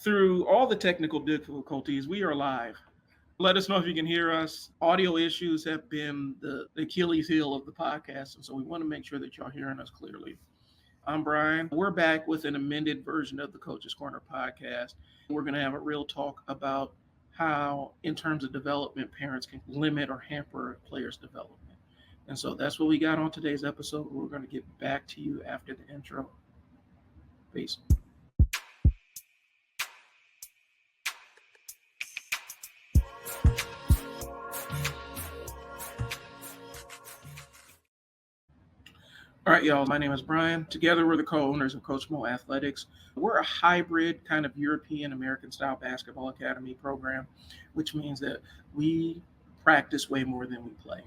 Through all the technical difficulties, we are live. Let us know if you can hear us. Audio issues have been the Achilles heel of the podcast, and so we want to make sure that y'all hearing us clearly. I'm Bryon. We're back with an amended version of the Coach's Corner podcast. We're going to have a real talk about how, in terms of development, parents can limit or hamper players' development. And so that's what we got on today's episode. We're going to get back to you after the intro. Peace. All right, y'all. My name is Bryon. Together, we're the co-owners of Coach Moe Athletics. We're a hybrid kind of European American style basketball academy program, which means that we practice way more than we play.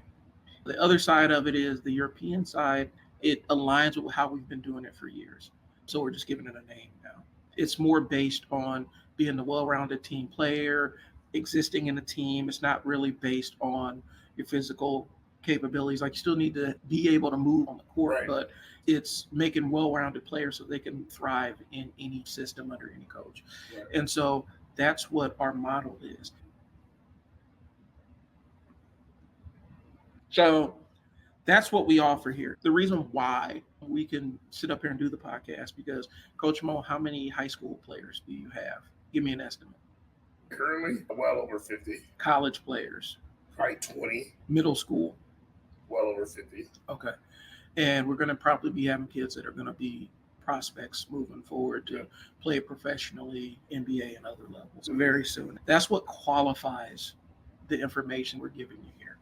The other side of it is the European side. It aligns with how we've been doing it for years. So we're just giving it a name now. It's more based on being a well-rounded team player, existing in a team. It's not really based on your physical capabilities. Like, you still need to be able to move on the court, right, but it's making well-rounded players so they can thrive in any system under any coach. Right. And so that's what our model is. So that's what we offer here. The reason why we can sit up here and do the podcast, because Coach Moe, how many high school players do you have? Give me an estimate. Currently, well over 50. College players? Probably 20. Middle school? Well over 50. Okay. And we're going to probably be having kids that are going to be prospects moving forward to play professionally, NBA and other levels very soon. That's what qualifies the information we're giving you here.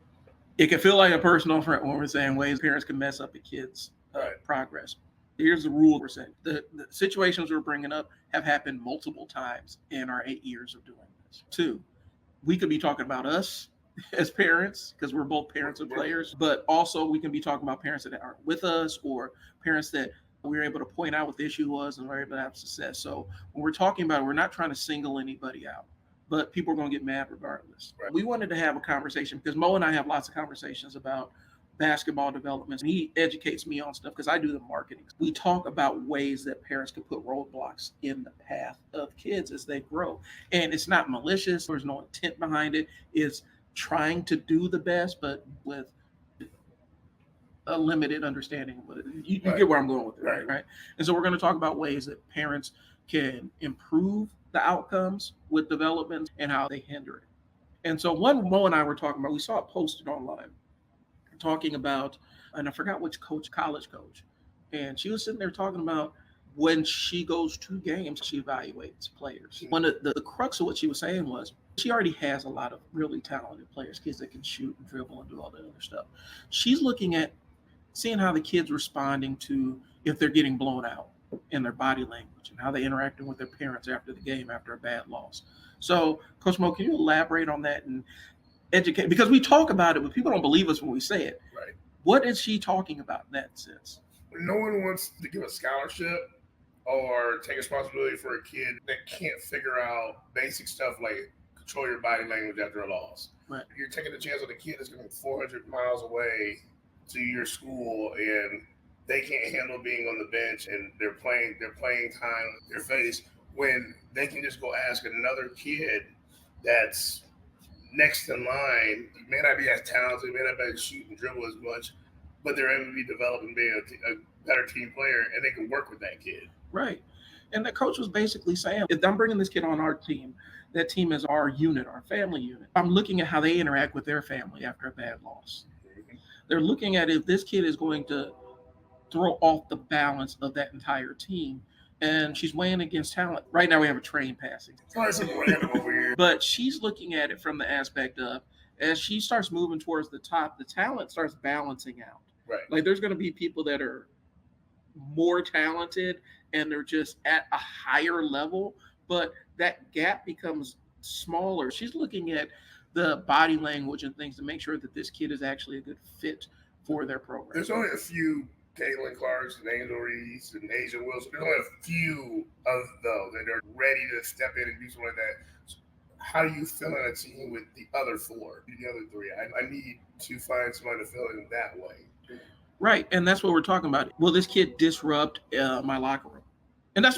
It can feel like a personal front when we're saying ways parents can mess up a kid's progress. Here's the rule we're saying. The situations we're bringing up have happened multiple times in our 8 years of doing this. 2, we could be talking about us as parents, because we're both parents of players, but also we can be talking about parents that aren't with us, or parents that we were able to point out what the issue was and we're able to have success. So when we're talking about it, we're not trying to single anybody out, but people are going to get mad regardless. Right. We wanted to have a conversation because Moe and I have lots of conversations about basketball developments. He educates me on stuff because I do the marketing. We talk about ways that parents can put roadblocks in the path of kids as they grow. And it's not malicious. There's no intent behind it. It's trying to do the best, but with a limited understanding of it. You get where I'm going with it, right? And so we're going to talk about ways that parents can improve the outcomes with development and how they hinder it. And so one Moe and I were talking about, we saw it posted online, talking about, and I forgot which college coach, and she was sitting there talking about when she goes to games, she evaluates players. One of the crux of what she was saying was she already has a lot of really talented players, kids that can shoot and dribble and do all that other stuff. She's looking at seeing how the kids responding to if they're getting blown out in their body language and how they're interacting with their parents after the game, after a bad loss. So, Coach Moe, can you elaborate on that and educate? Because we talk about it, but people don't believe us when we say it. Right. What is she talking about in that sense? No one wants to give a scholarship or take responsibility for a kid that can't figure out basic stuff like control your body language after a loss. Right. You're taking a chance on a kid that's going to be 400 miles away to your school, and they can't handle being on the bench, and they're playing time their face, when they can just go ask another kid that's next in line. He may not be as talented, may not be able to shoot and dribble as much, but they're able to be developed and be a better team player, and they can work with that kid. Right. And the coach was basically saying, if I'm bringing this kid on our team, that team is our unit, our family unit. I'm looking at how they interact with their family after a bad loss. Mm-hmm. They're looking at if this kid is going to throw off the balance of that entire team. And she's weighing against talent. Right now we have a train passing. But she's looking at it from the aspect of, as she starts moving towards the top, the talent starts balancing out. Right. Like, there's going to be people that are more talented and they're just at a higher level, but that gap becomes smaller. She's looking at the body language and things to make sure that this kid is actually a good fit for their program. There's only a few Caitlin Clarks and Angel Reese and Asia Wilson. There's only a few of those that are ready to step in and do something like that. So how do you fill in a team with the other 4, the other 3? I need to find somebody to fill in that way. Right, and that's what we're talking about. Will this kid disrupt my locker room? And that's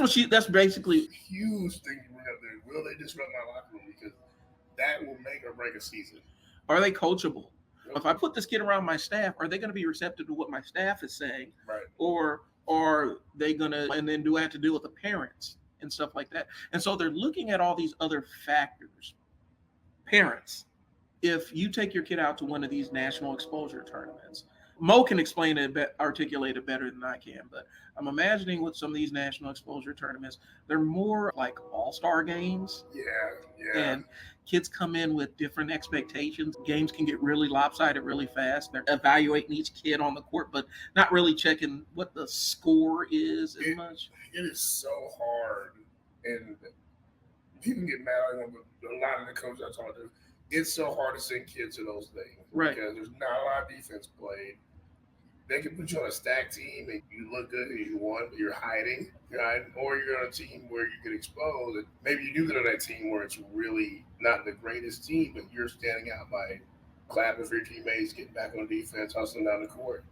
basically, Huge thing you bring up there. Will they disrupt my locker room? Because that will make or break a season. are they coachable? Yep. If I put this kid around my staff, are they going to be receptive to what my staff is saying? Right. Or are they going to, and then do I have to deal with the parents and stuff like that? And so they're looking at all these other factors. Parents, if you take your kid out to one of these national exposure tournaments, Mo can explain it, articulate it better than I can, but I'm imagining with some of these national exposure tournaments, they're more like all-star games. Yeah. And kids come in with different expectations. Games can get really lopsided really fast. They're evaluating each kid on the court, but not really checking what the score is as much. It is so hard, and people get mad at them, but a lot of the coaches I talk to, it's so hard to send kids to those things. Right. Because there's not a lot of defense played. They can put you on a stack team and you look good and you won, but you're hiding, or you're on a team where you get exposed. And maybe you do get on that team where it's really not the greatest team, but you're standing out by clapping for your teammates, getting back on defense, hustling down the court.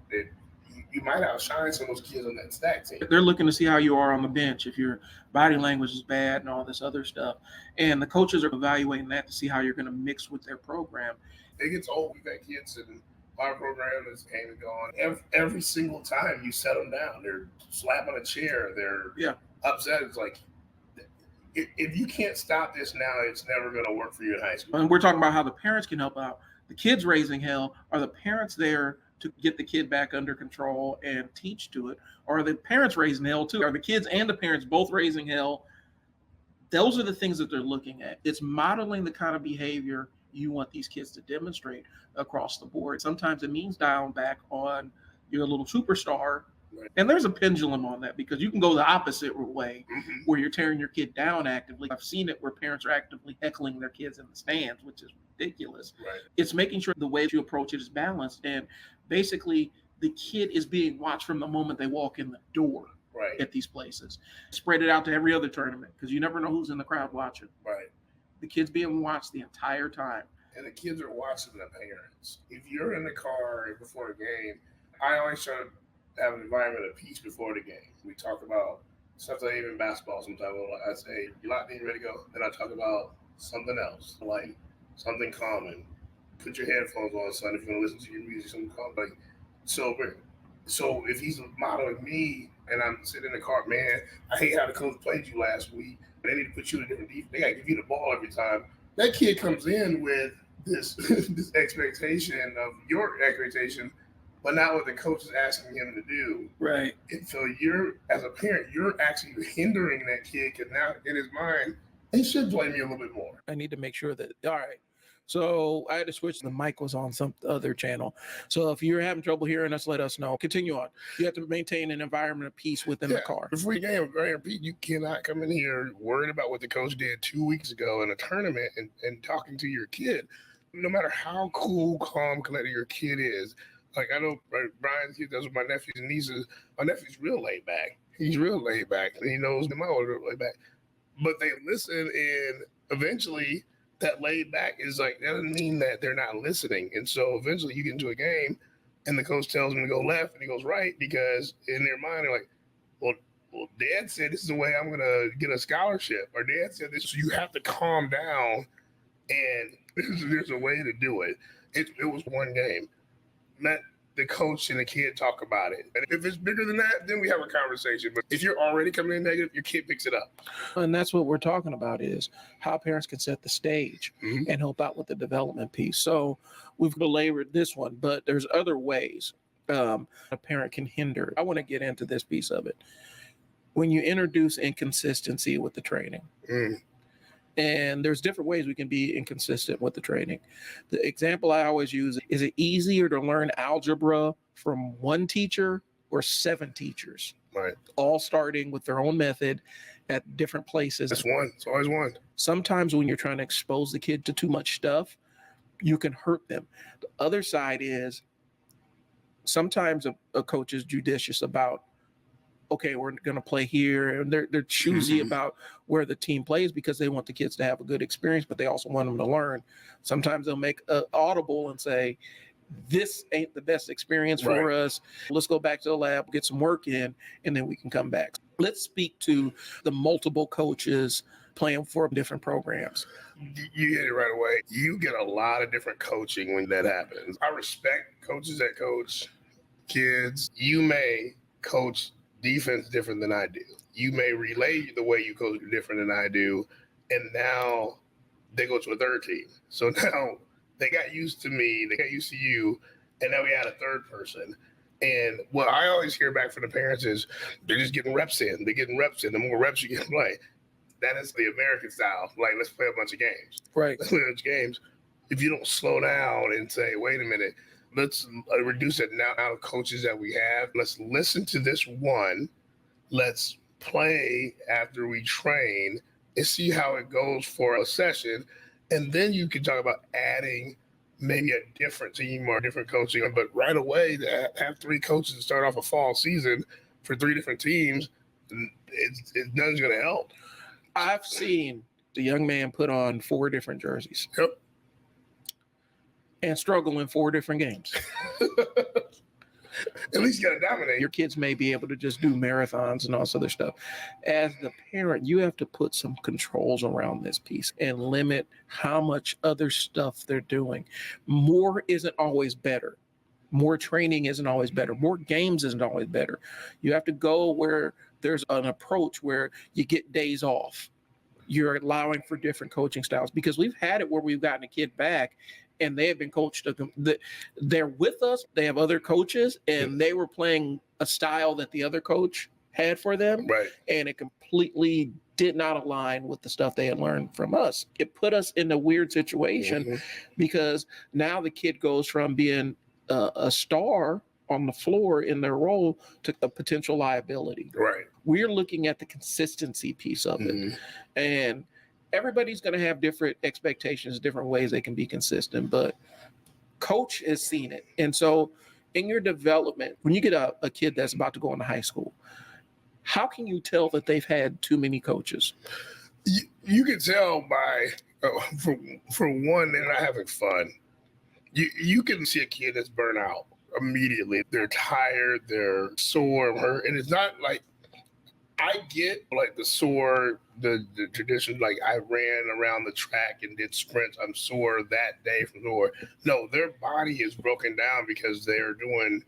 You might outshine some of those kids on that stack team. They're looking to see how you are on the bench, if your body language is bad and all this other stuff. And the coaches are evaluating that to see how you're going to mix with their program. It gets old. We've had kids in our program that's came and gone. Every single time you set them down, they're slapping a chair. They're upset. It's like, if you can't stop this now, it's never going to work for you in high school. And we're talking about how the parents can help out. The kids raising hell, are the parents there to get the kid back under control and teach to it? Or are the parents raising hell too? Are the kids and the parents both raising hell? Those are the things that they're looking at. It's modeling the kind of behavior you want these kids to demonstrate across the board. Sometimes it means dialing back on your little superstar. Right. And there's a pendulum on that, because you can go the opposite way, where you're tearing your kid down actively. I've seen it where parents are actively heckling their kids in the stands, which is ridiculous. Right. It's making sure the way you approach it is balanced. And basically, the kid is being watched from the moment they walk in the door. Right. At these places. Spread it out to every other tournament, because you never know who's in the crowd watching. Right. The kid's being watched the entire time. And the kids are watching the parents. If you're in the car before the game, I always try to have an environment of peace before the game. We talk about stuff like even basketball sometimes. I say, you locked in, ready to go? Then I talk about something else, like something common. Put your headphones on, son, if you're going to listen to your music, something common. Like, so if he's modeling me and I'm sitting in the car, man, I hate how the coach played you last week. They need to put you in a different defense. They got to give you the ball every time. That kid comes in with this this expectation of your expectation, but not what the coach is asking him to do. Right. And so you're, as a parent, you're actually hindering that kid, because now in his mind, he should play me a little bit more. I need to make sure that, all right. So I had to switch. The mic was on some other channel. So if you're having trouble hearing us, let us know. Continue on. You have to maintain an environment of peace within the car. Before you game, you cannot come in here worried about what the coach did 2 weeks ago in a tournament and talking to your kid. No matter how cool, calm, collected your kid is. Like, I know Bryan's kid does with my nephews and nieces. My nephew's real laid back. He's real laid back. And he knows my older laid back. But they listen, and eventually that laid back is like, that doesn't mean that they're not listening. And so eventually you get into a game and the coach tells him to go left and he goes right, because in their mind they're like, well, Dad said this is the way I'm going to get a scholarship, or Dad said this. So you have to calm down, and there's a way to do it. It was one game. Let the coach and the kid talk about it. And if it's bigger than that, then we have a conversation. But if you're already coming in negative, your kid picks it up. And that's what we're talking about, is how parents can set the stage and help out with the development piece. So we've belabored this one, but there's other ways a parent can hinder. I want to get into this piece of it. When you introduce inconsistency with the training, and there's different ways we can be inconsistent with the training. The example I always use, is it easier to learn algebra from one teacher or 7 teachers? Right. All starting with their own method at different places. It's one. It's always one. Sometimes when you're trying to expose the kid to too much stuff, you can hurt them. The other side is sometimes a coach is judicious about, okay, we're going to play here. And they're choosy about where the team plays, because they want the kids to have a good experience, but they also want them to learn. Sometimes they'll make an audible and say, this ain't the best experience for us. Let's go back to the lab, get some work in, and then we can come back. Let's speak to the multiple coaches playing for different programs. You hit it right away. You get a lot of different coaching when that happens. I respect coaches that coach kids. You may coach defense different than I do. You may relay the way you coach different than I do. And now they go to a third team. So now they got used to me, they got used to you, and now we add a third person. And what I always hear back from the parents is they're just getting reps in. They're getting reps in. The more reps you get to play. That is the American style. Like, let's play a bunch of games. Right. Let's play a bunch of games. If you don't slow down and say, wait a minute, let's reduce it now out of coaches that we have. Let's listen to this one. Let's play after we train and see how it goes for a session. And then you can talk about adding maybe a different team or different coaching. But right away, to have 3 coaches to start off a fall season for 3 different teams, nothing's going to help. I've seen the young man put on 4 different jerseys. Yep. And struggle in 4 different games. At least you got to dominate. Your kids may be able to just do marathons and all this other stuff. As the parent, you have to put some controls around this piece and limit how much other stuff they're doing. More isn't always better. More training isn't always better. More games isn't always better. You have to go where there's an approach where you get days off. You're allowing for different coaching styles, because we've had it where we've gotten a kid back and they have been coached. They're with us. They have other coaches, and they were playing a style that the other coach had for them. Right. And it completely did not align with the stuff they had learned from us. It put us in a weird situation because now the kid goes from being a star on the floor in their role to a potential liability. Right. We're looking at the consistency piece of it. And everybody's going to have different expectations, different ways they can be consistent, but coach has seen it. And so in your development, when you get a kid that's about to go into high school, how can you tell that they've had too many coaches? You can tell by, for one, they're not having fun. You can see a kid that's burnt out immediately. They're tired, they're sore, hurt, and it's not like, I get like the sore, the tradition, like I ran around the track and did sprints, I'm sore that day from sore. No, their body is broken down because they're doing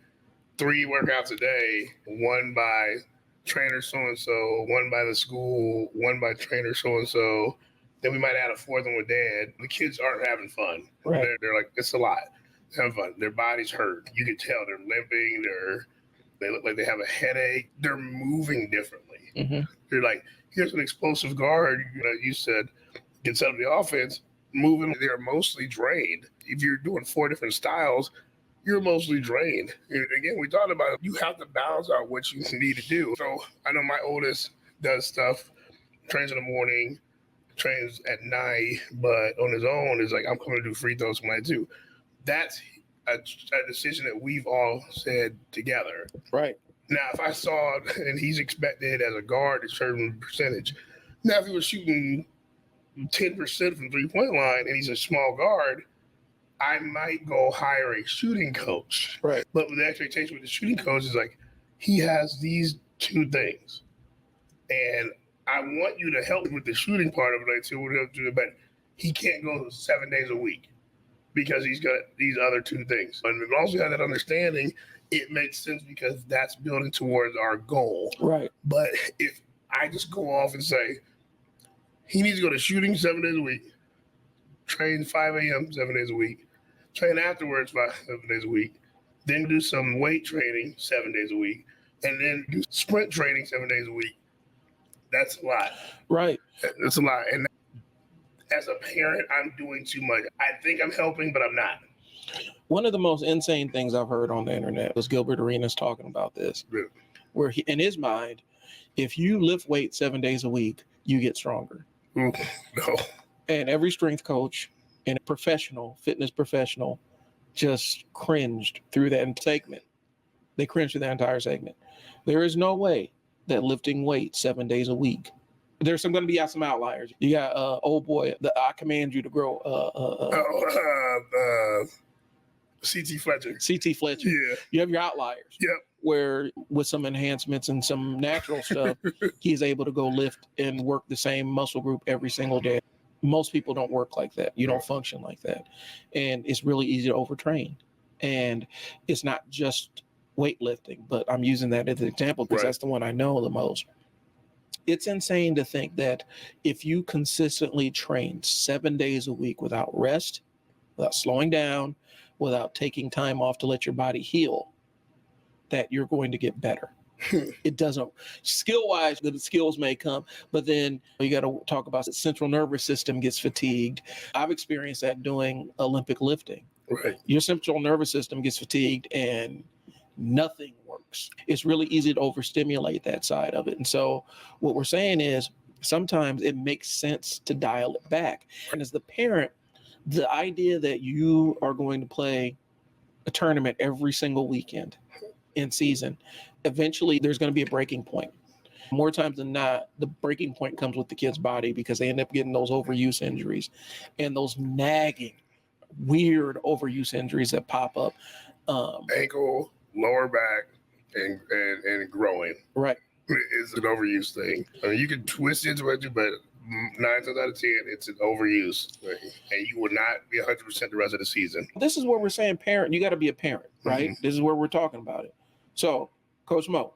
3 workouts a day, one by trainer so-and-so, one by the school, one by trainer so-and-so. Then we might add a 4th one with dad. The kids aren't having fun. Right. They're like, it's a lot. They're having fun. Their body's hurt. You can tell they're limping. They look like they have a headache. They're moving differently. They're like, here's an explosive guard. You said gets out of the offense, moving. They're mostly drained. If you're doing 4 different styles, you're mostly drained. And again, we talked about it. You have to balance out what you need to do. So I know my oldest does stuff, trains in the morning, trains at night, but on his own is like, I'm coming to do free throws tonight too. That's a decision that we've all said together. Right. Now, if I saw, and he's expected as a guard a certain percentage. Now, if he was shooting 10% from 3-point line and he's a small guard, I might go hire a shooting coach. Right. But the expectation with the shooting coach is like, he has these 2 things. And I want you to help with the shooting part of it, like, too, but he can't go 7 days a week because he's got these other 2 things. And as long as you have that understanding, it makes sense because that's building towards our goal. Right. But if I just go off and say, he needs to go to shooting 7 days a week, train 5 a.m. 7 days a week, train afterwards 7 days a week, then do some weight training 7 days a week, and then do sprint training 7 days a week, that's a lot. Right. That's a lot. And as a parent, I'm doing too much. I think I'm helping, but I'm not. One of the most insane things I've heard on the internet was Gilbert Arenas talking about this, where he, in his mind, if you lift weights 7 days a week, you get stronger. No. And every strength coach and fitness professional just cringed through that segment. They cringed through that entire segment. There is no way that lifting weights 7 days a week. There's going to be some outliers. You got old boy. I command you to grow. CT Fletcher. CT Fletcher. Yeah. You have your outliers. Yep. Where with some enhancements and some natural stuff, he's able to go lift and work the same muscle group every single day. Most people don't work like that. You don't function like that. And it's really easy to overtrain. And it's not just weightlifting, but I'm using that as an example because that's the one I know the most. It's insane to think that if you consistently train 7 days a week without rest, without slowing down, without taking time off to let your body heal, that you're going to get better. It doesn't, skill-wise, the skills may come, but then you got to talk about the central nervous system gets fatigued. I've experienced that doing Olympic lifting. Right. Your central nervous system gets fatigued and nothing works. It's really easy to overstimulate that side of it. And so what we're saying is sometimes it makes sense to dial it back. And as the parent, the idea that you are going to play a tournament every single weekend in season, eventually there's going to be a breaking point. More times than not, the breaking point comes with the kid's body because they end up getting those overuse injuries and those nagging, weird overuse injuries that pop up. Ankle, lower back, and growing. Right. It's an overuse thing. I mean, you can twist into it, but 9 times out of 10, it's an overuse thing. And you will not be 100% the rest of the season. This is where we're saying parent, you got to be a parent, right? Mm-hmm. This is where we're talking about it. So, Coach Moe,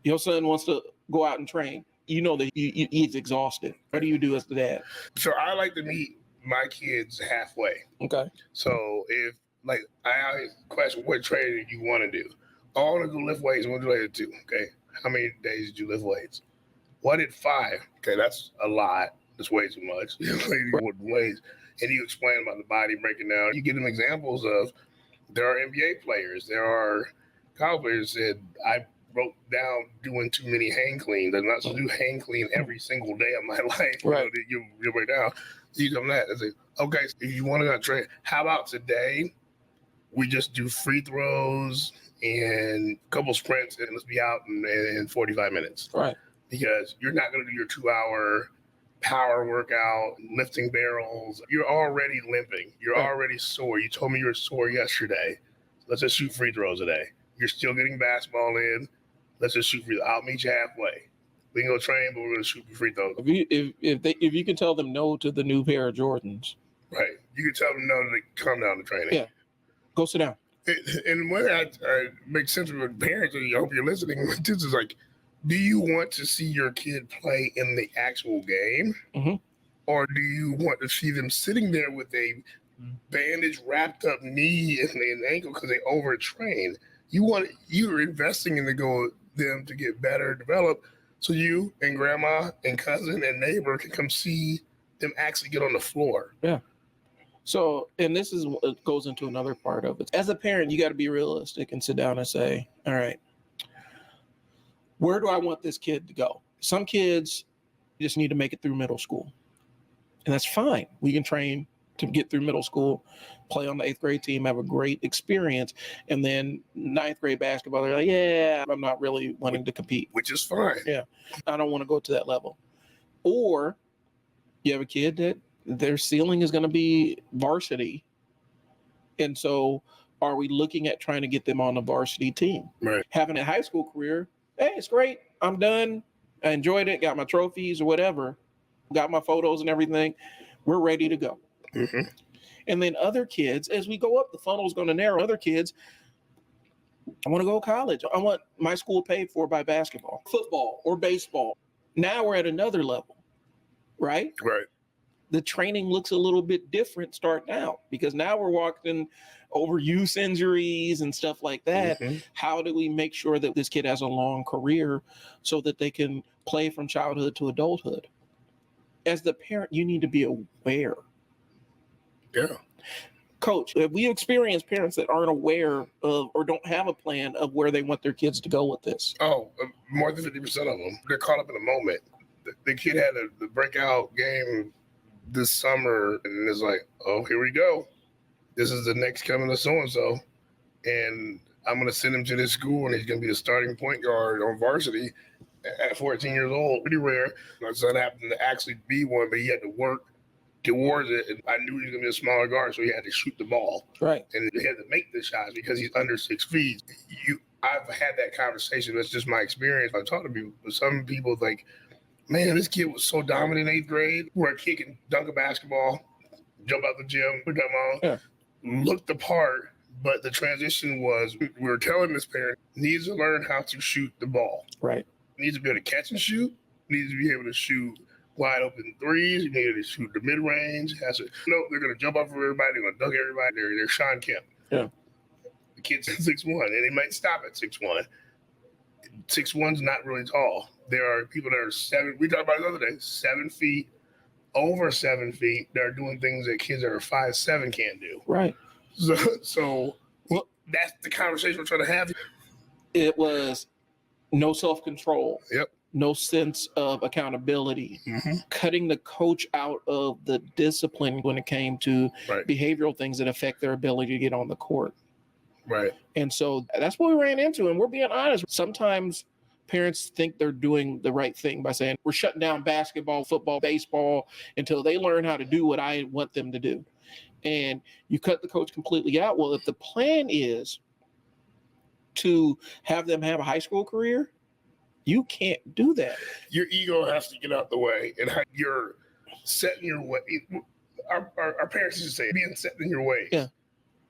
your son wants to go out and train. You know that he's exhausted. What do you do as the dad? So I like to meet my kids halfway. Okay. So if, like, I always question what training you want to do. I want to go lift weights. What do I do? Okay. How many days did you lift weights? What did 5? Okay, that's a lot. That's way too much. Weights. And you explain about the body breaking down. You give them examples of there are NBA players. There are college players that I wrote down doing too many hang cleans. I'm not supposed to do hang clean every single day of my life. Right. You know, you'll break down. You tell them that. It's like, okay, so if you want to train, how about today we just do free throws and a couple sprints and let's be out in 45 minutes. Right. Because you're not going to do your 2-hour power workout, lifting barrels. You're already limping. You're already sore. You told me you were sore yesterday. Let's just shoot free throws today. You're still getting basketball in. Let's just shoot free throws. I'll meet you halfway. We can go train, but we're going to shoot free throws. If you can tell them no to the new pair of Jordans. Right. You can tell them no to come down to training. Yeah. Go sit down. And when I make sense with parents, and I hope you're listening, this is like, do you want to see your kid play in the actual game? Mm-hmm. Or do you want to see them sitting there with a bandage wrapped up knee and ankle because they overtrain? You're investing in them to get better, develop, so you and grandma and cousin and neighbor can come see them actually get on the floor. Yeah. So, and this is what goes into another part of it. As a parent, you got to be realistic and sit down and say, all right, where do I want this kid to go? Some kids just need to make it through middle school. And that's fine. We can train to get through middle school, play on the 8th grade team, have a great experience. And then 9th grade basketball, they're like, yeah, I'm not really wanting to compete. Which is fine. Yeah. I don't want to go to that level. Or you have a kid that their ceiling is going to be varsity. And so are we looking at trying to get them on the varsity team? Right. Having a high school career, hey, it's great. I'm done. I enjoyed it. Got my trophies or whatever. Got my photos and everything. We're ready to go. Mm-hmm. And then other kids, as we go up, the funnel is going to narrow. Other kids, I want to go to college. I want my school paid for by basketball, football, or baseball. Now we're at another level, right? Right. The training looks a little bit different starting out because now we're walking overuse injuries and stuff like that. Mm-hmm. How do we make sure that this kid has a long career so that they can play from childhood to adulthood? As the parent, you need to be aware. Yeah. Coach, have we experienced parents that aren't aware of or don't have a plan of where they want their kids to go with this? Oh, more than 50% of them. They're caught up in the moment. The kid had the breakout game this summer, and it's like, oh, here we go. This is the next coming of so-and-so. And I'm going to send him to this school, and he's going to be the starting point guard on varsity at 14 years old. Pretty rare. My son happened to actually be one, but he had to work towards it, and I knew he was going to be a smaller guard, so he had to shoot the ball. Right. And he had to make the shots because he's under 6 feet. I've had that conversation. That's just my experience. I talk to people. Some people like, man, this kid was so dominant in 8th grade, where a kid can dunk a basketball, jump out the gym, put them on, look the part. But the transition was, we were telling this parent, needs to learn how to shoot the ball. Right. Needs to be able to catch and shoot. Needs to be able to shoot wide open threes. You need to shoot the mid range. They're going to jump off of everybody. They're going to dunk everybody. They're Sean Kemp. Yeah. The kid's 6'1", and they might stop at 6'1". 6'1's not really tall. There are people that are 7. We talked about it the other day. 7 feet, over 7 feet. That are doing things that kids that are 5'7" can't do. Right. So that's the conversation we're trying to have. It was no self-control. Yep. No sense of accountability, cutting the coach out of the discipline when it came to behavioral things that affect their ability to get on the court. Right. And so that's what we ran into. And we're being honest. Sometimes parents think they're doing the right thing by saying, we're shutting down basketball, football, baseball until they learn how to do what I want them to do. And you cut the coach completely out. Well, if the plan is to have them have a high school career, you can't do that. Your ego has to get out the way, and how you're setting your way. Our parents used to say, being set in your ways. Yeah.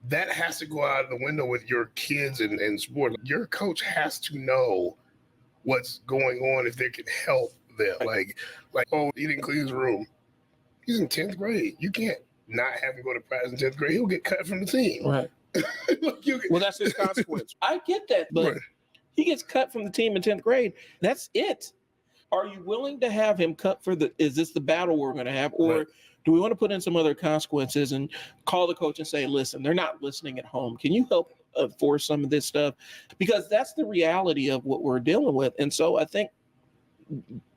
That has to go out of the window with your kids and sport. Your coach has to know what's going on if they can help them. Like, oh, he didn't clean his room. He's in 10th grade. You can't not have him go to practice in 10th grade. He'll get cut from the team. Right. Well, that's his consequence. I get that, but he gets cut from the team in 10th grade. That's it. Are you willing to have him cut is this the battle we're going to have? Or do we want to put in some other consequences and call the coach and say, listen, they're not listening at home. Can you help enforce some of this stuff? Because that's the reality of what we're dealing with. And so I think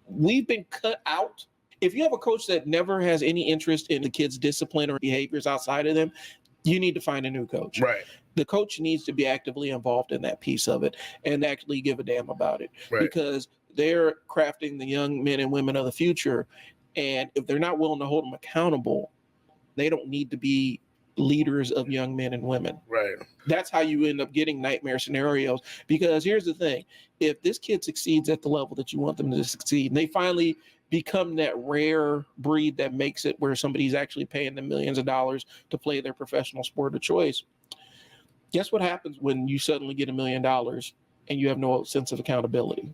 we've been cut out. If you have a coach that never has any interest in the kids' discipline or behaviors outside of them, you need to find a new coach. Right. The coach needs to be actively involved in that piece of it and actually give a damn about it, because they're crafting the young men and women of the future. And if they're not willing to hold them accountable, they don't need to be leaders of young men and women. Right. That's how you end up getting nightmare scenarios. Because here's the thing. If this kid succeeds at the level that you want them to succeed, and they finally become that rare breed that makes it where somebody's actually paying them millions of dollars to play their professional sport of choice, guess what happens when you suddenly get $1 million and you have no sense of accountability?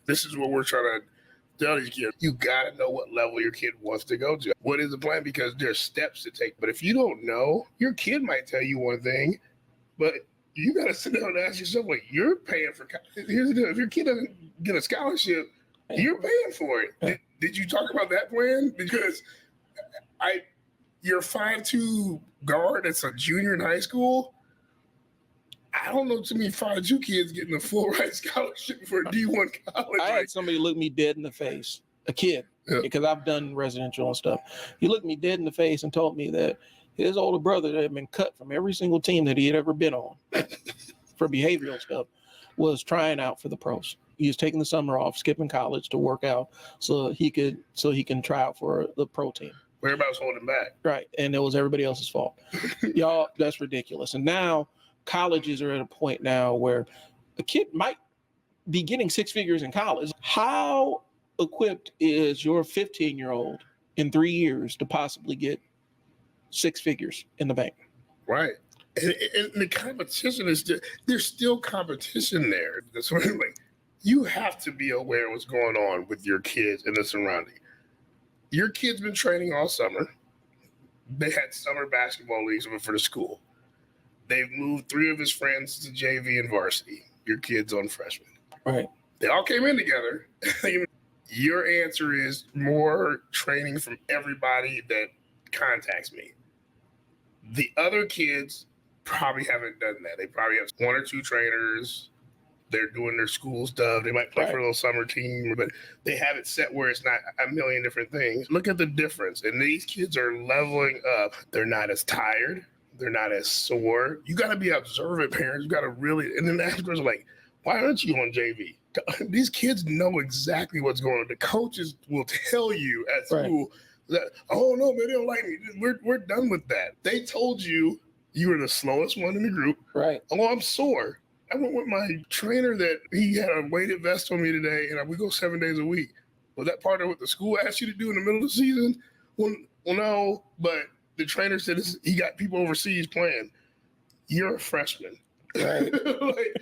This is what we're trying to tell these kids. You got to know what level your kid wants to go to. What is the plan? Because there's steps to take. But if you don't know, your kid might tell you one thing, but you got to sit down and ask yourself, like, you're paying for. Here's the deal. If your kid doesn't get a scholarship, you're paying for it. Did you talk about that plan? Because you're 5'2" guard that's a junior in high school. I don't know too many 5'2" kids getting a full ride scholarship for a D1 college. I had somebody look me dead in the face, a kid, because I've done residential and stuff. He looked me dead in the face and told me that his older brother that had been cut from every single team that he had ever been on for behavioral stuff was trying out for the pros. He was taking the summer off, skipping college to work out so he can try out for the pro team. Everybody was holding back. Right. And it was everybody else's fault. Y'all, that's ridiculous. And now colleges are at a point now where a kid might be getting 6 figures in college. How equipped is your 15-year-old in 3 years to possibly get 6 figures in the bank? Right. And the competition is there's still competition there. That's what I'm like. You have to be aware of what's going on with your kids and the surrounding. Your kid's been training all summer. They had summer basketball leagues for the school. They've moved 3 of his friends to JV and varsity. Your kid's on freshman. Right. They all came in together. Your answer is more training from everybody that contacts me. The other kids probably haven't done that. They probably have 1 or 2 trainers. They're doing their school stuff. They might play for a little summer team, but they have it set where it's not a million different things. Look at the difference. And these kids are leveling up. They're not as tired. They're not as sore. You got to be observant, parents. You got to really, and then the afterwards are like, why aren't you on JV? These kids know exactly what's going on. The coaches will tell you at school, Oh no, man, they don't like me. We're done with that. They told you were the slowest one in the group. Right. Oh, I'm sore. I went with my trainer that he had a weighted vest on me today, and we go 7 days a week. Was that part of what the school asked you to do in the middle of the season? Well, no, but the trainer said he got people overseas playing. You're a freshman. Right. Like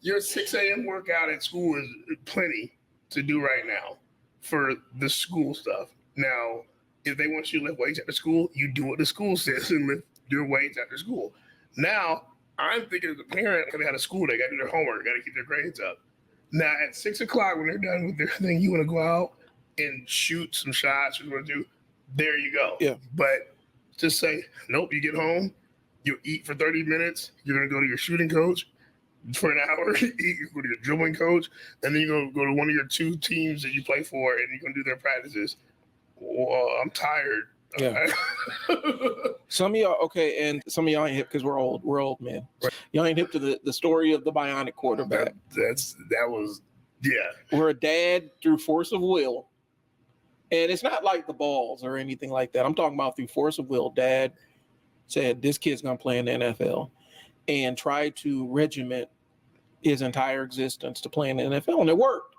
your 6 a.m. workout at school is plenty to do right now for the school stuff. Now, if they want you to lift weights after school, you do what the school says and lift your weights after school. Now, I'm thinking as a parent, they had a school, they got to do their homework, got to keep their grades up. Now, at 6 o'clock, when they're done with their thing, you want to go out and shoot some shots, you want to do, there you go. Yeah. But just say, nope, you get home, you eat for 30 minutes, you're going to go to your shooting coach for an hour, you go to your dribbling coach, and then you're going to go to one of your 2 teams that you play for, and you're going to do their practices. Well, I'm tired. Yeah. Some of y'all, okay, and some of y'all ain't hip because we're old. We're old, man. Right. Y'all ain't hip to the story of the Bionic quarterback. That was, where a dad, through force of will, and it's not like the balls or anything like that. I'm talking about through force of will. Dad said, this kid's going to play in the NFL, and tried to regiment his entire existence to play in the NFL, and it worked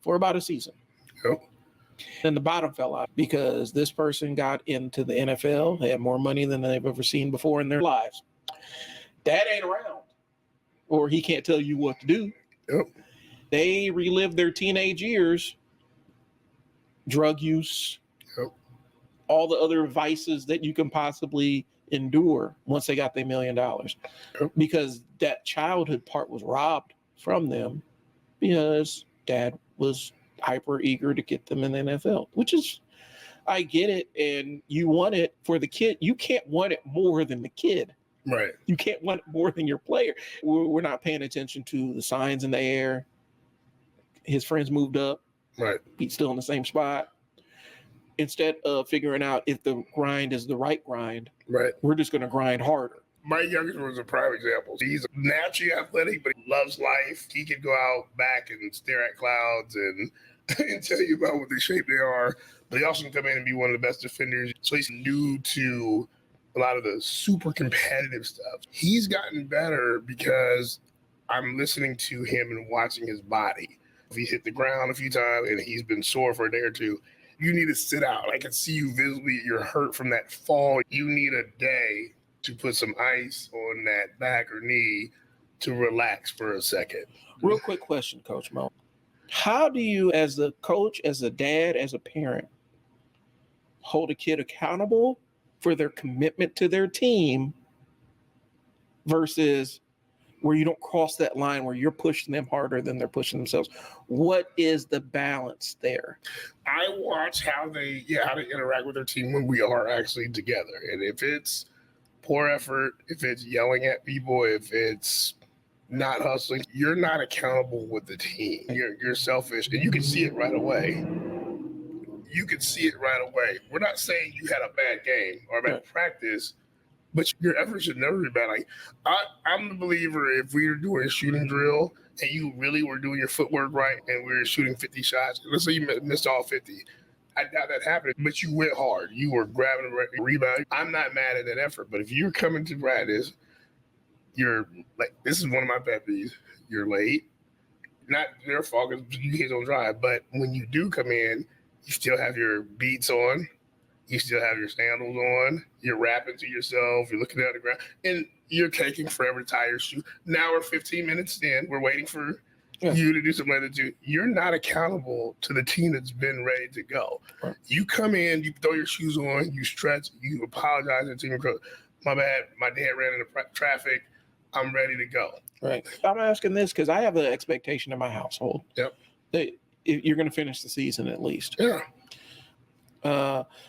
for about a season. Yep. Then the bottom fell out because this person got into the NFL, had more money than they've ever seen before in their lives. Dad ain't around, or he can't tell you what to do. Yep. They relived their teenage years, drug use, yep, all the other vices that you can possibly endure once they got their $1 million. Yep. Because that childhood part was robbed from them because dad was hyper eager to get them in the NFL, which is, I get it. And you want it for the kid. You can't want it more than the kid. Right. You can't want it more than your player. We're not paying attention to the signs in the air. His friends moved up. Right. He's still in the same spot. Instead of figuring out if the grind is the right grind, right, we're just going to grind harder. My youngest was a prime example. He's naturally athletic, but he loves life. He can go out back and stare at clouds and, and tell you about what the shape they are. But he also can come in and be one of the best defenders. So he's new to a lot of the super competitive stuff. He's gotten better because I'm listening to him and watching his body. If he hit the ground a few times and he's been sore for a day or two, you need to sit out. I can see you visibly. You're hurt from that fall. You need a day to put some ice on that back or knee to relax for a second. Real quick question, Coach Moe. How do you, as a coach, as a dad, as a parent, hold a kid accountable for their commitment to their team versus where you don't cross that line where you're pushing them harder than they're pushing themselves? What is the balance there? I watch how they interact with their team when we are actually together. And if it's poor effort, if it's yelling at people, if it's not hustling, you're not accountable with the team. You're selfish, and you can see it right away. We're not saying you had a bad game or a bad practice, but your effort should never be bad. Like I'm the believer, if we were doing a shooting drill and you really were doing your footwork right and we were shooting 50 shots, let's say you missed all 50. I doubt that happened, but you went hard. You were grabbing a rebound. I'm not mad at that effort, but if you're coming to practice, you're like, this is one of my pet peeves. You're late. Not their fault because you kids don't drive, but when you do come in, you still have your beats on. You still have your sandals on. You're rapping to yourself. You're looking at the ground, and you're taking forever to tie your shoe. Now we're 15 minutes in. We're waiting for you to do something like that too. You're not accountable to the team that's been ready to go. Right. You come in, you throw your shoes on, you stretch, you apologize to the team. My bad. My dad ran into traffic. I'm ready to go. Right. I'm asking this because I have an expectation in my household. Yep. That you're going to finish the season at least. Yeah.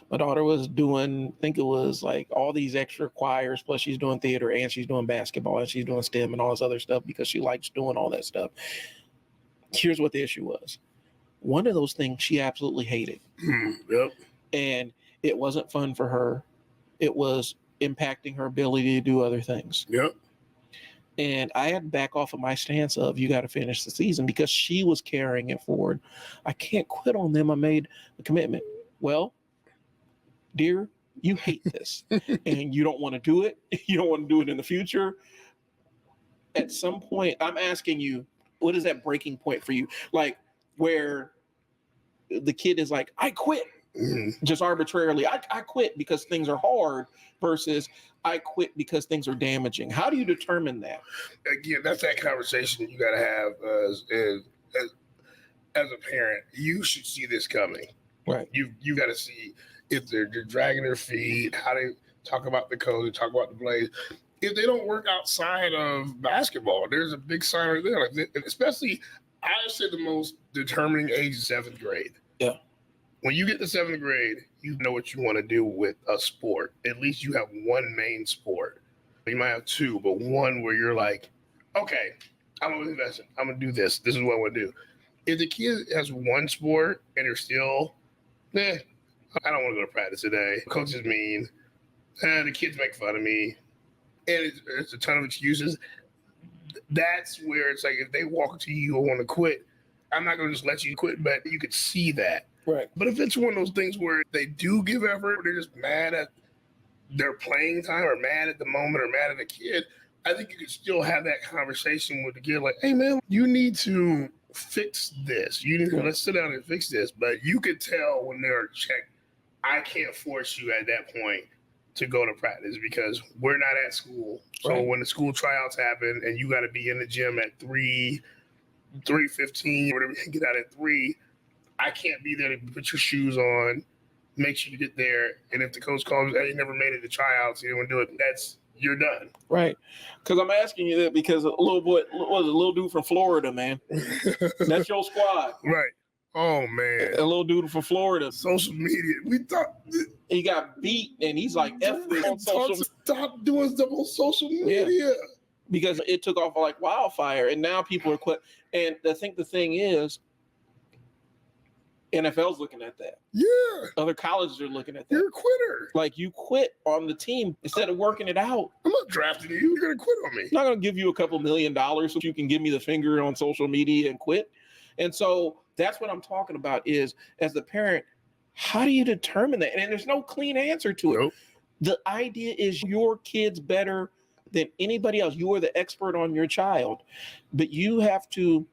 My daughter was doing, I think it was like all these extra choirs, plus she's doing theater and she's doing basketball and she's doing STEM and all this other stuff because she likes doing all that stuff. Here's what the issue was. One of those things she absolutely hated. Yep. And it wasn't fun for her. It was impacting her ability to do other things. Yep. And I had to back off of my stance of you got to finish the season because she was carrying it forward. I can't quit on them. I made a commitment. Well, dear, you hate this and you don't want to do it. You don't want to do it in the future. At some point, I'm asking you, what is that breaking point for you? Like where the kid is like, I quit. Just arbitrarily, I quit because things are hard versus I quit because things are damaging. How do you determine that? Again, that's that conversation you got to have as a parent. You should see this coming. Right. You got to see if they're dragging their feet, how they talk about the coach, talk about the plays. If they don't work outside of basketball, there's a big sign right there. Like, especially, I would say the most determining age is 7th grade. Yeah. When you get to 7th grade, you know what you want to do with a sport. At least you have one main sport. You might have two, but one where you're like, okay, I'm going to invest in. I'm going to do this. This is what I want to do. If the kid has one sport and they're still, I don't want to go to practice today. Coach is mean. The kids make fun of me. And it's a ton of excuses. That's where it's like if they walk to you and want to quit, I'm not going to just let you quit, but you could see that. Right. But if it's one of those things where they do give effort, they're just mad at their playing time or mad at the moment or mad at the kid, I think you could still have that conversation with the kid like, hey, man, you need to fix this. You need to let's sit down and fix this. But you could tell when they're checked, I can't force you at that point to go to practice because we're not at school. So when the school tryouts happen and you got to be in the gym at 3:15, whatever, get out at 3, I can't be there to put your shoes on, make sure you get there. And if the coach calls, hey, you never made it to tryouts, you didn't do it, you're done. Right. Because I'm asking you that because a little dude from Florida, man. That's your squad. Right. Oh, man. A little dude from Florida. Social media. We thought he got beat and he's like, F this on social media. Stop doing stuff on social media. Yeah. Because it took off like wildfire and now people are quit. And I think the thing is, NFL's looking at that. Yeah. Other colleges are looking at that. You're a quitter. Like you quit on the team instead of working it out. I'm not drafting you. You're going to quit on me. I'm not going to give you a couple $1 million so you can give me the finger on social media and quit. And so that's what I'm talking about is as the parent, how do you determine that? And there's no clean answer to it. Nope. The idea is your kid's better than anybody else. You are the expert on your child, but you have to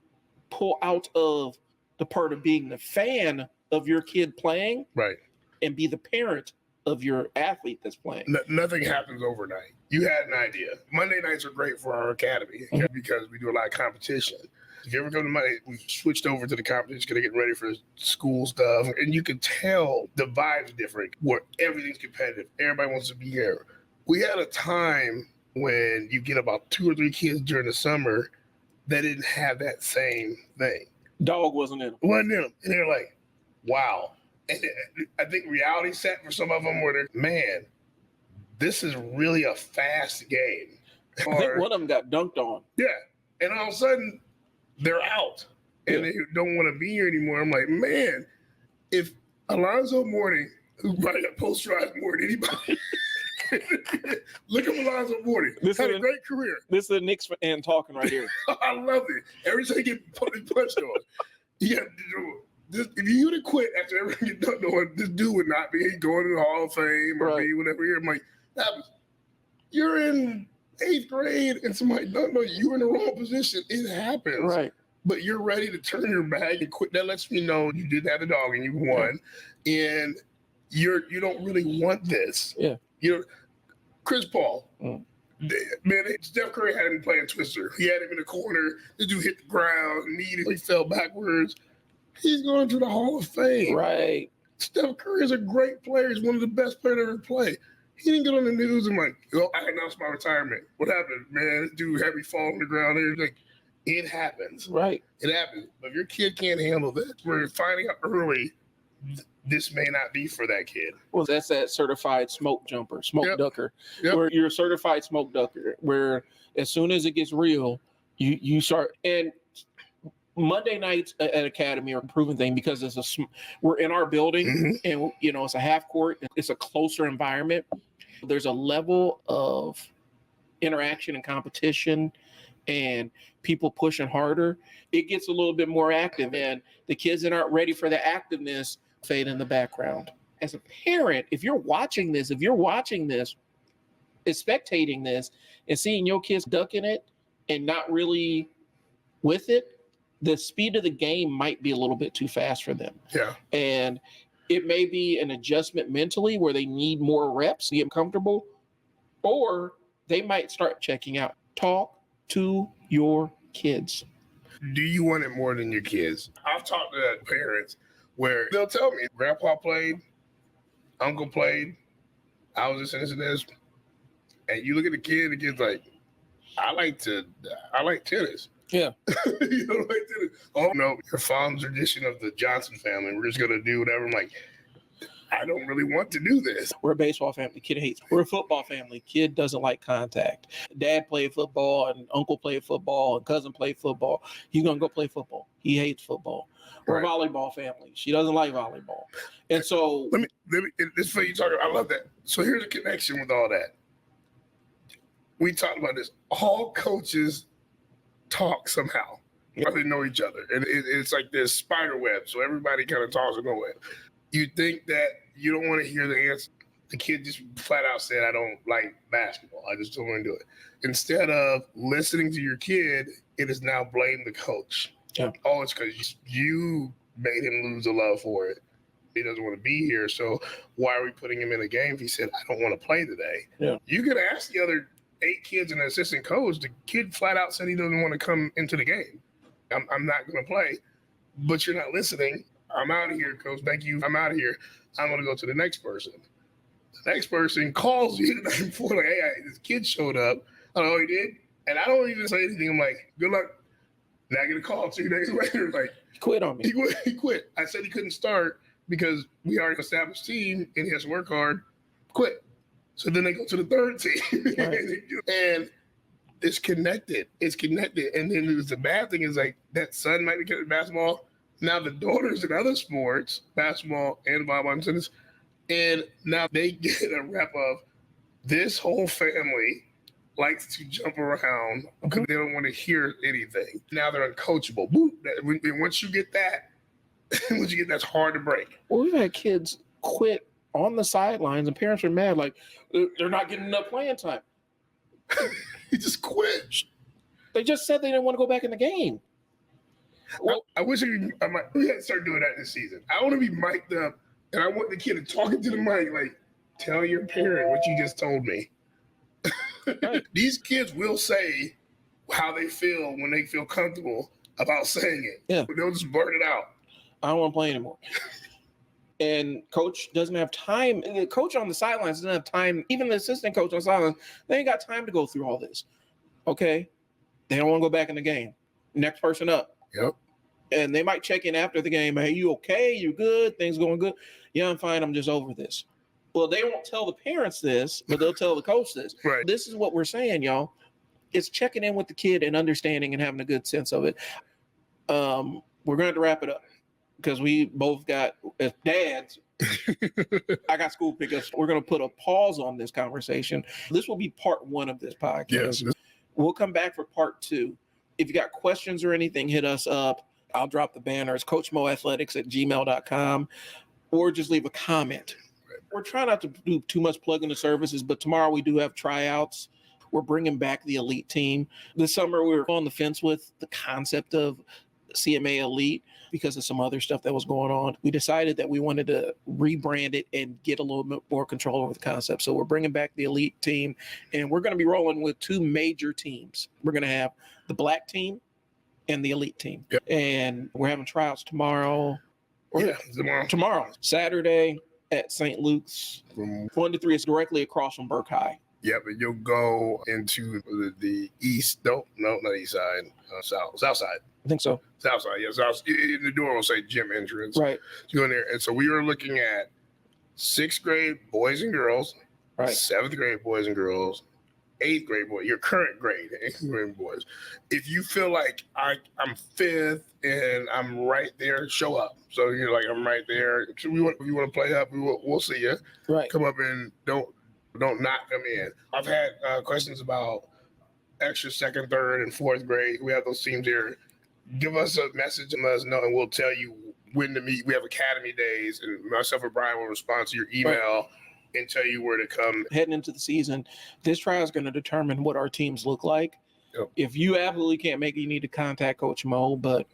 pull out of the part of being the fan of your kid playing, right, and be the parent of your athlete that's playing. Nothing happens overnight. You had an idea. Monday nights are great for our academy because we do a lot of competition. If you ever go to Monday, we switched over to the competition because they're getting ready for school stuff, and you can tell the vibe's different where everything's competitive. Everybody wants to be here. We had a time when you get about 2 or 3 kids during the summer that didn't have that same thing. Dog wasn't in them. Wasn't in them. And they're like, wow. And I think reality set for some of them where they're, man, this is really a fast game. I think one of them got dunked on. Yeah. And all of a sudden, they're out. And they don't want to be here anymore. I'm like, man, if Alonzo Mourning, who probably got posterized more than anybody, look at Alonzo Mourning. Had a great career. This is a Knicks fan talking right here. I love it. Every time you get punched on, you got to do this. If you would have quit after everything you done on, this dude would not be going to the Hall of Fame or be whatever. I'm like, you're in 8th grade and somebody don't know you're in the wrong position. It happens. Right. But you're ready to turn your back and quit. That lets me know you did have the dog and you won. And you don't really want this. Yeah. Chris Paul. Man, Steph Curry had him playing Twister. He had him in the corner. The dude hit the ground, he fell backwards. He's going to the Hall of Fame. Right. Steph Curry is a great player. He's one of the best players ever played. He didn't get on the news and like, I announced my retirement. What happened, man? This dude had me fall on the ground. And like, it happens. Right. It happens. But if your kid can't handle that, we're finding out early this may not be for that kid. Well, that's that certified smoke jumper, smoke ducker, where you're a certified smoke ducker, where as soon as it gets real, you start. And Monday nights at Academy are a proven thing because we're in our building and, it's a half court. It's a closer environment. There's a level of interaction and competition and people pushing harder. It gets a little bit more active and the kids that aren't ready for the activeness fade in the background. as a parent, if you're watching this, is spectating this and seeing your kids ducking it and not really with it, the speed of the game might be a little bit too fast for them. Yeah. And it may be an adjustment mentally where they need more reps to get comfortable, or they might start checking out. Talk to your kids. Do you want it more than your kids? I've talked to parents where they'll tell me, Grandpa played, Uncle played, I was listening to this. And you look at the kid's like, I like tennis. Yeah. You don't like tennis. Oh, no, your fond tradition of the Johnson family. We're just going to do whatever. I'm like, I don't really want to do this. We're a baseball family. Kid hates. We're a football family. Kid doesn't like contact. Dad played football and uncle played football and cousin played football. He's going to go play football. He hates football. We're a volleyball family. She doesn't like volleyball. And so let me this is what you talking about. I love that. So here's a connection with all that. We talked about this. All coaches talk somehow. They know each other. And it's like this spider web. So everybody kind of talks in a web. You think that you don't want to hear the answer. The kid just flat out said, I don't like basketball. I just don't want to do it. Instead of listening to your kid, it is now blame the coach. Yeah. Oh, it's because you made him lose the love for it. He doesn't want to be here. So why are we putting him in a game if he said, I don't want to play today? Yeah. You could ask the other 8 kids and an assistant coach. The kid flat out said he doesn't want to come into the game. I'm not going to play, but you're not listening. I'm out of here, coach. Thank you. I'm out of here. I'm going to go to the next person. The next person calls you the night before, like, hey, this kid showed up. I don't know, he did. And I don't even say anything. I'm like, good luck. And I get a call 2 days later, like, he quit on me. He quit. I said he couldn't start because we already established team and he has to work hard. Quit. So then they go to the third team. Right. And it's connected. It's connected. And then the bad thing is, like, that son might be good at basketball. Now the daughters in other sports, basketball and volleyball and tennis, and now they get a rep of this whole family likes to jump around because they don't want to hear anything. Now they're uncoachable. And once you get that, that's hard to break. Well, we've had kids quit on the sidelines and parents are mad, like they're not getting enough playing time. He just quit. They just said they didn't want to go back in the game. Well, I wish we had to start doing that this season. I want to be mic'd up, and I want the kid to talk into the mic, like, tell your parent what you just told me. Right. These kids will say how they feel when they feel comfortable about saying it. Yeah. They'll just blurt it out. I don't want to play anymore. And coach doesn't have time. The coach on the sidelines doesn't have time. Even the assistant coach on the sidelines, they ain't got time to go through all this. Okay? They don't want to go back in the game. Next person up. Yep. And they might check in after the game. Hey, you okay? You good? Things going good? Yeah, I'm fine. I'm just over this. Well, they won't tell the parents this, but they'll tell the coach this. Right. This is what we're saying, y'all. It's checking in with the kid and understanding and having a good sense of it. We're going to have to wrap it up because we both got, as dads, I got school pickups. We're going to put a pause on this conversation. This will be part 1 of this podcast. Yes. We'll come back for part 2. If you got questions or anything, hit us up. I'll drop the banner. It's coachmoeathletics@gmail.com, or just leave a comment. We're trying not to do too much plugging the services, but tomorrow we do have tryouts. We're bringing back the elite team. This summer we were on the fence with the concept of CMA Elite because of some other stuff that was going on. We decided that we wanted to rebrand it and get a little bit more control over the concept. So we're bringing back the elite team, and we're going to be rolling with 2 major teams. We're going to have the black team and the elite team. Yep. And we're having tryouts tomorrow. Tomorrow. Saturday at St. Luke's. From 1 to 3. It's directly across from Burke High. Yep, and you'll go into the east. No, not east side. South side. I think so. South side, yeah. The door will say gym entrance. Right. You go in there. And so we are looking at 6th grade boys and girls, right. 7th grade boys and girls, 8th grade boys, your current grade, 8th grade boys. If you feel like I'm 5th and I'm right there, show up. So you're like, I'm right there. If you want to play up, we'll see you. Right. Come up and don't not come in. I've had questions about extra 2nd, 3rd, and 4th grade. We have those teams here. Give us a message and let us know, and we'll tell you when to meet. We have academy days, and myself and Bryon will respond to your email and tell you where to come. Heading into the season, this trial is going to determine what our teams look like. Yep. If you absolutely can't make it, you need to contact Coach Moe, but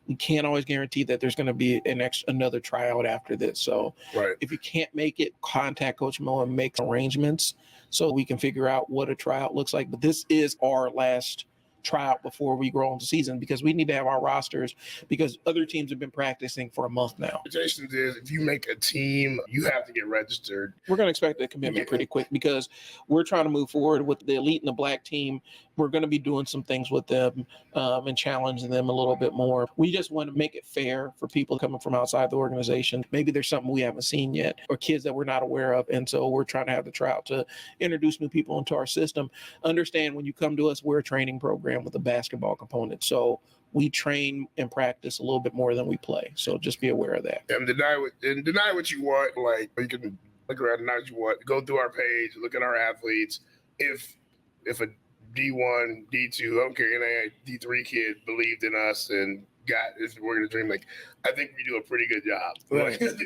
we can't always guarantee that there's going to be another tryout after this. So if you can't make it, contact Coach Moe and make arrangements so we can figure out what a tryout looks like. But this is our last tryout before we grow into season, because we need to have our rosters, because other teams have been practicing for a month now. Expectations is, if you make a team, you have to get registered. We're going to expect a commitment pretty quick, because we're trying to move forward with the elite and the black team. We're going to be doing some things with them and challenging them a little bit more. We just want to make it fair for people coming from outside the organization. Maybe there's something we haven't seen yet, or kids that we're not aware of. And so we're trying to have the tryout to introduce new people into our system. Understand, when you come to us, we're a training program with a basketball component. So we train and practice a little bit more than we play. So just be aware of that. And deny what you want. Like, you can look around, deny what you want. Go through our page, look at our athletes. If a D1, D2, I don't care, NAIA, D3 kid believed in us and we're gonna dream. Like, I think we do a pretty good job. Right. Like,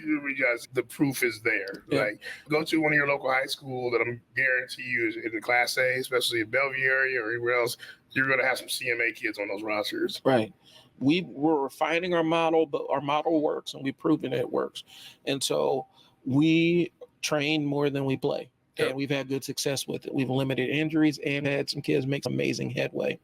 the proof is there. Yeah. Like, go to one of your local high school that I'm guarantee you is in the Class A, especially in Bellevue area or anywhere else. You're gonna have some CMA kids on those rosters. Right. We're refining our model, but our model works, and we've proven it works. And so we train more than we play. And we've had good success with it. We've limited injuries and had some kids make amazing headway.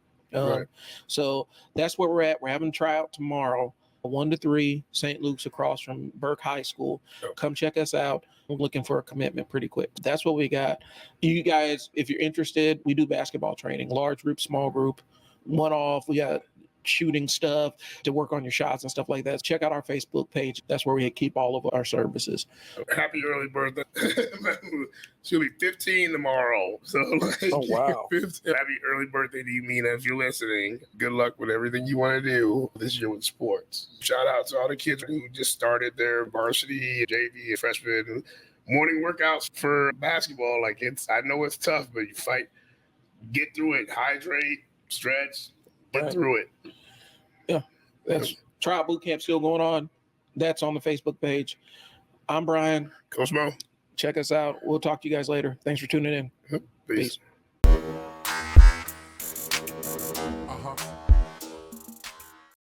So that's where we're at. We're having a tryout tomorrow, 1 to 3, St. Luke's across from Burke High School. Come check us out. We're looking for a commitment pretty quick. That's what we got. You guys, if you're interested, we do basketball training, large group, small group, one-off. We got shooting stuff to work on your shots and stuff like that. Check out our Facebook page. That's where we keep all of our services. Happy early birthday. She'll be 15 tomorrow. So, oh, wow. Happy early birthday to you, Mina, if you're listening. Good luck with everything you want to do this year with sports. Shout out to all the kids who just started their varsity, JV, and freshman morning workouts for basketball. Like, I know it's tough, but you fight, get through it, hydrate, stretch, get through it. Yeah, that's trial boot camp still going on. That's on the Facebook page. I'm Bryon. Coach Moe. Check us out. We'll talk to you guys later. Thanks for tuning in. Peace.